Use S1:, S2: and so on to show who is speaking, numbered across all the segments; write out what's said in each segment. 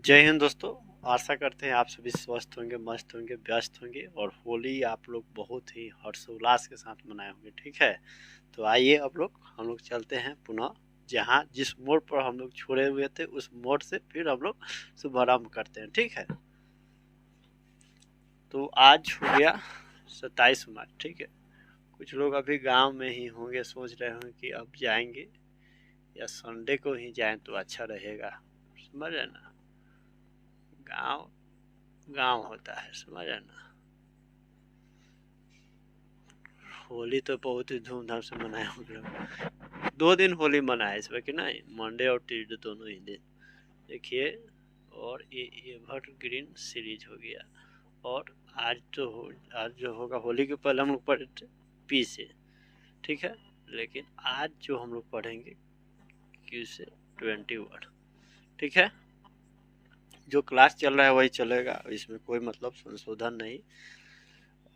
S1: जय हिंद दोस्तों। आशा करते हैं आप सभी स्वस्थ होंगे, मस्त होंगे, व्यस्त होंगे और होली आप लोग बहुत ही हर्षोल्लास के साथ मनाए होंगे। ठीक है, तो आइए अब हम लोग चलते हैं पुनः जहाँ जिस मोड़ पर हम लोग छोड़े हुए थे उस मोड़ से फिर हम लोग शुभारंभ करते हैं। ठीक है, तो आज हो गया 27 मार्च। ठीक है, कुछ लोग अभी गांव में ही होंगे, सोच रहे होंगे कि अब जाएंगे या संडे को ही जाएं तो अच्छा रहेगा। समझ रहे ना, गांव गांव होता है, समझ रहे ना। होली तो बहुत ही धूमधाम से मनाया हम लोग। 2 दिन होली मनाया इस बार कि नहीं, मंडे और ट्यूजडे दोनों ही दिन। देखिए, और ये एवरग्रीन सीरीज हो गया। और आज जो होगा, होली के पहले हम लोग पढ़े थे पी से। ठीक है, लेकिन आज जो हम लोग पढ़ेंगे क्यू से 21। ठीक है, जो क्लास चल रहा है वही चलेगा, इसमें कोई मतलब संशोधन नहीं।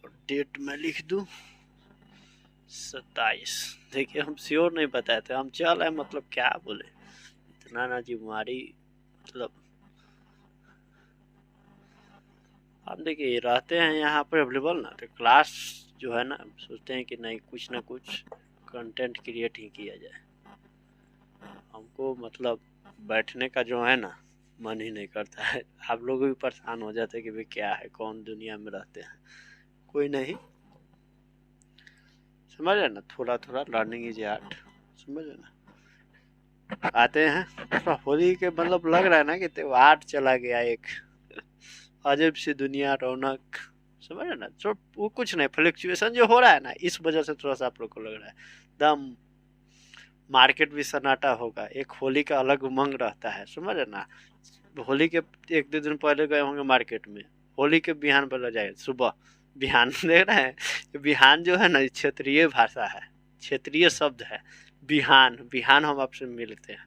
S1: और डेट मैं लिख दूं 27। देखिए, हम श्योर नहीं बताए थे, हम चल रहे मतलब क्या बोले, इतना ना बीमारी मतलब। हम देखिए रहते हैं यहाँ पर अवेलेबल ना, तो क्लास जो है ना सोचते हैं कि नहीं कुछ ना कुछ कंटेंट क्रिएट ही किया जाए। हमको मतलब बैठने का जो है ना मन ही नहीं करता है। आप लोग भी परेशान हो जाते हैं कि भाई क्या है, कौन दुनिया में रहते हैं। कोई नहीं, समझ रहे ना, थोड़ा थोड़ा लर्निंग इज आर्ट। समझ रहे ना, आते हैं थोड़ा होली के मतलब लग रहा है ना कि त्योहार चला गया एक अजब सी दुनिया रौनक। समझ रहे ना, तो वो कुछ नहीं, फ्लक्चुएशन जो हो रहा है ना इस वजह से थोड़ा सा आप लोग को लग रहा है दम। मार्केट भी सन्नाटा होगा, एक होली का अलग उमंग रहता है। समझ रहे ना, होली के 1-2 दिन पहले गए होंगे मार्केट में, होली के बिहान बोला जाए सुबह बिहान देख रहे हैं। बिहान जो है ना क्षेत्रीय भाषा है, क्षेत्रीय शब्द है। बिहान बिहान हम आपसे मिलते हैं।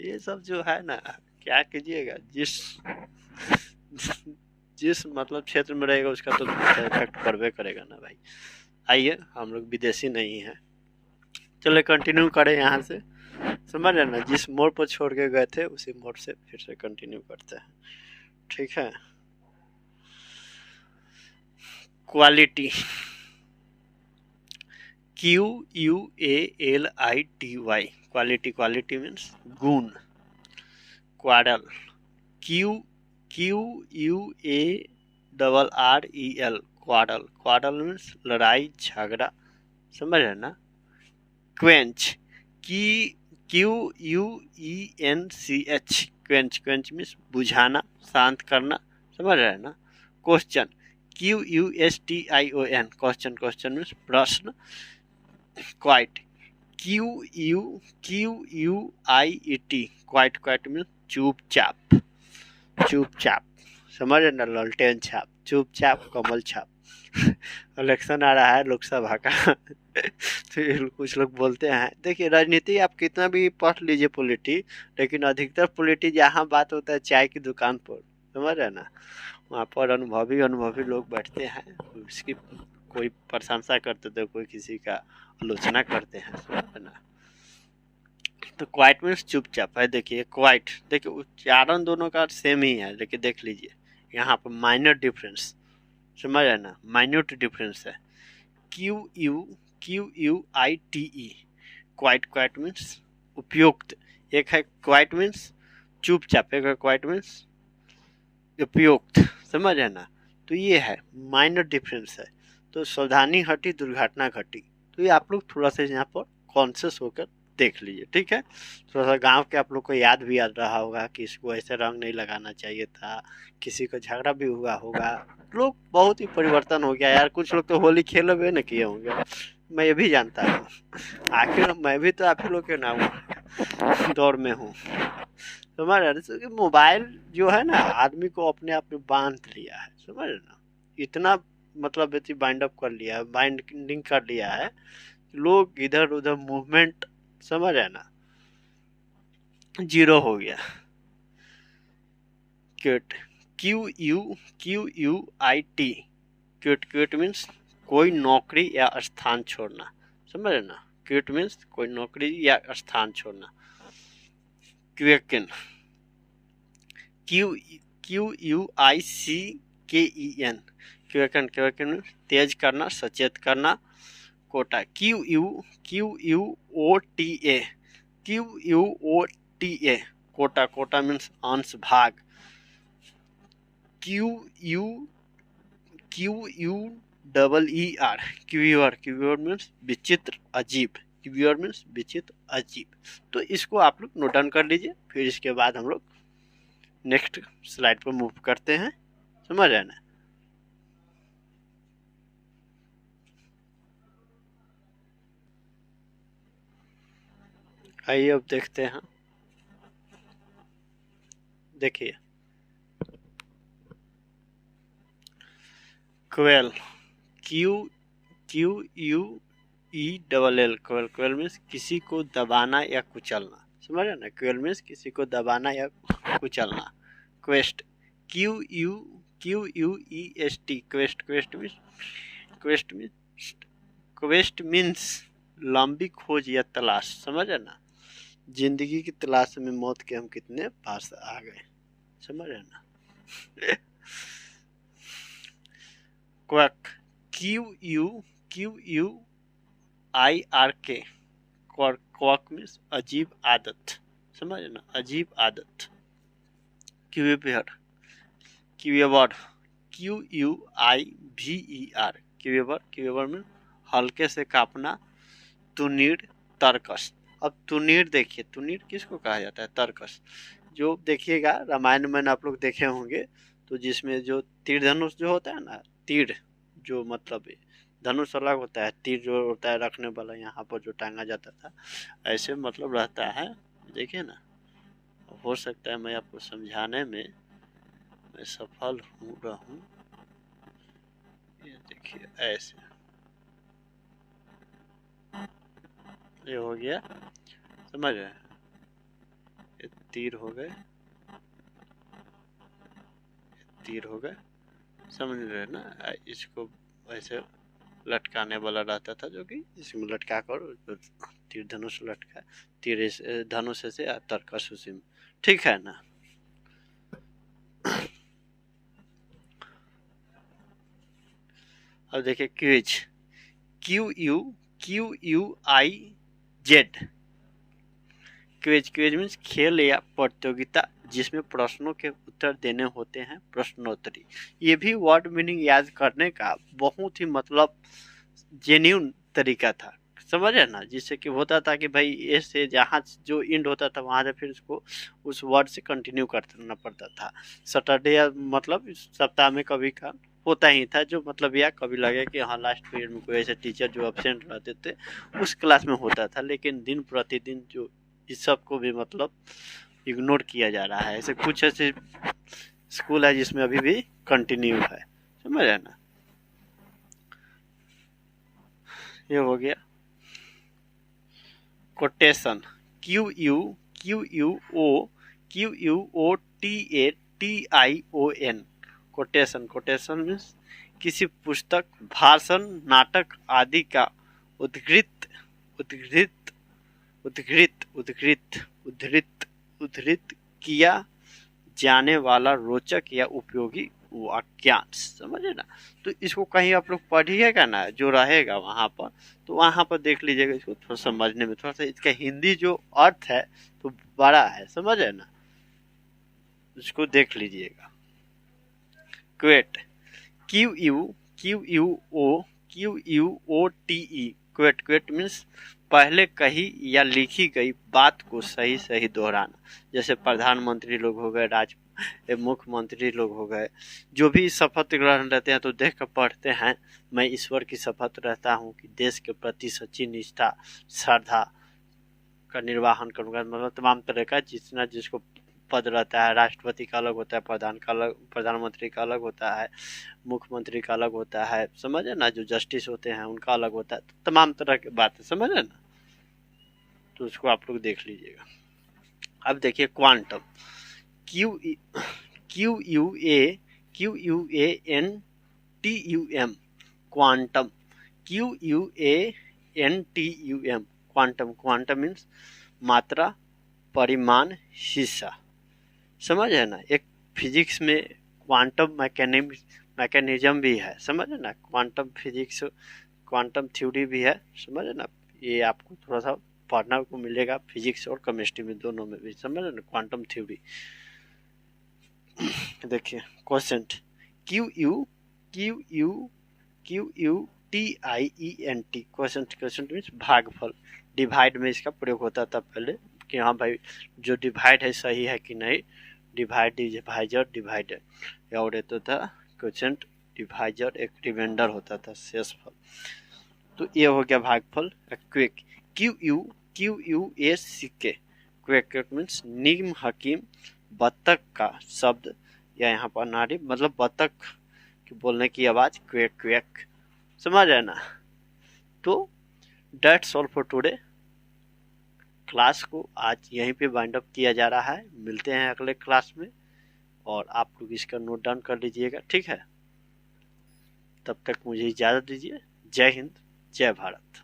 S1: ये सब जो है ना, क्या कीजिएगा, जिस जिस मतलब क्षेत्र में रहेगा उसका तो इफेक्ट पड़बे करेगा ना भाई। आइए, हम लोग विदेशी नहीं हैं। चले कंटिन्यू करें यहाँ से। समझ रहे ना, जिस मोड़ पर छोड़ के गए थे उसी मोड़ से फिर से कंटिन्यू करते हैं। ठीक है, quality, QUALITY, quality. Quality means गुण। क्वाडल, QUARREL, क्वाडल। क्वाडल मीन्स लड़ाई झगड़ा। समझ रहे ना। Quench, QUENCH, quench. Quench means बुझाना, शांत करना। समझ रहे ना। Question, QUSTION, question. Question means प्रश्न। Quiet, QUIT, quiet. Quiet means चुपचाप। चुपचाप। समझ रहे ना, ललटेन छाप, चुपचाप कमल छाप। इलेक्शन आ रहा है लोकसभा का। तो कुछ लोग बोलते हैं, देखिए राजनीति आप कितना भी पढ़ लीजिए पॉलिटी, लेकिन अधिकतर पॉलिटी जहाँ बात होता है चाय की दुकान पर, समझ रहे ना, वहाँ पर अनुभवी अनुभवी लोग बैठते हैं, उसकी कोई प्रशंसा करते तो कोई किसी का आलोचना करते हैं। समझ रहे ना। तो क्वाइट मीन्स चुपचाप है। देखिए क्वाइट, देखिए उच्चारण दोनों का सेम ही है, लेकिन देख लीजिए यहाँ पर माइनर डिफरेंस। समझ रहे ना, माइन्यूट डिफरेंस है। QUITE, quite. क्वाइट मीन्स उपयुक्त। एक है क्वाइट मीन्स चुपचाप, एक है क्वाइट मीन्स उपयुक्त। समझ रहे ना, तो ये है माइनर डिफरेंस है। तो सावधानी हटी दुर्घटना घटी। तो ये आप लोग थोड़ा सा यहाँ पर कॉन्शियस होकर देख लीजिए। ठीक है, थोड़ा सा गांव के आप लोग को याद भी याद रहा होगा कि इसको ऐसे रंग नहीं लगाना चाहिए था, किसी को झगड़ा भी हुआ होगा। लोग बहुत ही परिवर्तन हो गया यार, कुछ लोग तो होली खेले हुए न किए होंगे, मैं ये भी जानता हूँ। आखिर मैं भी तो आप ही लोग के नाम दौर में हूँ। समझ रहे ना, मोबाइल जो है ना आदमी को अपने आप में बांध लिया है। समझ रहे ना, इतना मतलब बाइंड अप कर लिया है, बाइंडिंग कर लिया है, लोग इधर उधर मूवमेंट, समझ रहे ना, जीरो हो गया। Cute, QUIT, cute. Cute means कोई नौकरी या स्थान छोड़ना। समझ रहे ना, क्यूट मीन्स कोई नौकरी या स्थान छोड़ना। क्वेकन, QUICKEN, क्वेकन, क्वेकन तेज करना, सचेत करना। Quota, QUOTA, QUOTA, quota, quota means अंश भाग। QUER, क्यूर मीन्स विचित्र, अजीब, क्यूर मीन्स विचित्र, अजीब। तो इसको आप लोग नोट डाउन कर लीजिए, फिर इसके बाद हम लोग नेक्स्ट स्लाइड पर मूव करते हैं। समझ रहे ना? आइए अब देखते हैं। देखिए, quail, QUELL, quail, quail means किसी को दबाना या कुचलना। समझ रहे ना? क्वेल मीन्स किसी को दबाना या कुचलना। Quest, QUEST, quest, quest means लंबी खोज या तलाश। समझ रहे ना? जिंदगी की तलाश में मौत के हम कितने पास आ गए। समझ रहे ना? क्वक, QUIRK, क्वक मीन्स अजीब आदत। समझ ना? अजीब आदत। Quaver, quaver, QUIVER, quaver, quaver means हल्के से कांपना। तुनीर, तरकस। अब तुनीर देखिए, तुनीर किसको कहा जाता है? तरकस। जो देखिएगा रामायण में आप लोग देखे होंगे, तो जिसमें जो तीर धनुष जो होता है ना, तीर जो मतलब धनुष अलग होता है, तीर जो होता है रखने वाला यहाँ पर जो टांगा जाता था, ऐसे मतलब रहता है। देखिए ना, हो सकता है मैं आपको समझाने में मैं सफल रहूं। ये देखिए ऐसे, ये हो गया। समझ रहे हैं? ये तीर हो गए, तीर हो गए। समझ रहे हैं ना? इसको ऐसे लटकाने वाला रहता था, जो कि इसमें लटका कर तीर धनुष लटका, तीर धनुष से तरकस उसी में। ठीक है ना? अब देखिए quiz, QUIZ, quiz, quiz means खेल या प्रतियोगिता जिसमें प्रश्नों के उत्तर देने होते हैं, प्रश्नोत्तरी। ये भी वर्ड मीनिंग याद करने का बहुत ही मतलब जेन्यून तरीका था। समझ रहे ना? जिससे कि होता था कि भाई ये से जहाँ जो एंड होता था वहाँ से फिर उसको उस वर्ड से कंटिन्यू करना पड़ता था। सैटरडे या मतलब सप्ताह में कभी का होता ही था, जो मतलब या कभी लगे कि हाँ लास्ट पीरियड में कोई ऐसे टीचर जो एब्सेंट रहते थे उस क्लास में होता था। लेकिन दिन प्रतिदिन जो इस सब को भी मतलब इग्नोर किया जा रहा है। ऐसे कुछ ऐसे स्कूल है जिसमें अभी भी कंटिन्यू है। समझ रहे ना? ये हो गया quotation, QUOTATION, quotation, quotation means किसी पुस्तक, भाषण, नाटक आदि का उद्धृत उद्धृत उद्धृत उद्धृत उद्धृत उद्धृत किया जाने वाला रोचक या उपयोगी वाक्यांश। समझे ना? तो इसको कहीं आप लोग पढ़िएगा ना, जो रहेगा वहां पर, तो वहां पर देख लीजिएगा। इसको थोड़ा समझने में थोड़ा सा इसका हिंदी जो अर्थ है तो बड़ा है। समझे ना? इसको देख लीजिएगा। क्वेट, QUOTE, क्वेट, क्वेट मीन्स पहले कही या लिखी गई बात को सही सही दोहराना। जैसे प्रधानमंत्री लोग हो गए, मुख्यमंत्री लोग हो गए, जो भी शपथ ग्रहण रहते हैं तो देख कर पढ़ते हैं, मैं ईश्वर की शपथ रहता हूँ कि देश के प्रति सच्ची निष्ठा श्रद्धा का निर्वाहन करूंगा। मतलब तमाम तरह का जितना जिसको पद रहता है, राष्ट्रपति का अलग होता है, प्रधानमंत्री का अलग होता है, मुख्यमंत्री का अलग होता है। समझे ना? जो जस्टिस होते हैं उनका अलग होता है। तो तमाम तरह की बात है। समझे ना? तो उसको आप लोग देख लीजिएगा। अब देखिए quantum, QUANTUM, quantum, QUANTUM, quantum, quantum means मात्रा, परिमाण हिस्सा, समझ है ना। एक फिजिक्स में क्वांटम मैकेनिज्म भी है, समझ है ना। क्वांटम फिजिक्स, क्वांटम थ्योरी भी है, समझ है ना। ये आपको थोड़ा सा पढ़ना को मिलेगा फिजिक्स और केमिस्ट्री में, दोनों में भी, समझ है ना, क्वांटम थ्योरी। देखिए question, q u q u q u t i e n t, question means भागफल। डिवाइड में इसका प्रयोग होता था पहले कि हाँ भाई जो डिवाइड है सही है कि नहीं, डिवाइड डिवाइजर डिवाइडर, और ये तो था क्वेश्चन डिवाइजर, एक रिमाइंडर होता था शेषफल। तो ये हो गया भागफल। Quick, q u s c k, quick means निम्न हकीम बत्तख का शब्द, या यहाँ पर नारी मतलब बत्तख की बोलने की आवाज, क्वेक क्वेक, समझ है ना। तो that's all for today. Class को आज यहीं पे वाइंड अप किया जा रहा है, मिलते हैं अगले क्लास में, और आप लोग इसका नोट डाउन कर लीजिएगा, ठीक है। तब तक मुझे इजाज़त दीजिए। जय हिंद, जय भारत।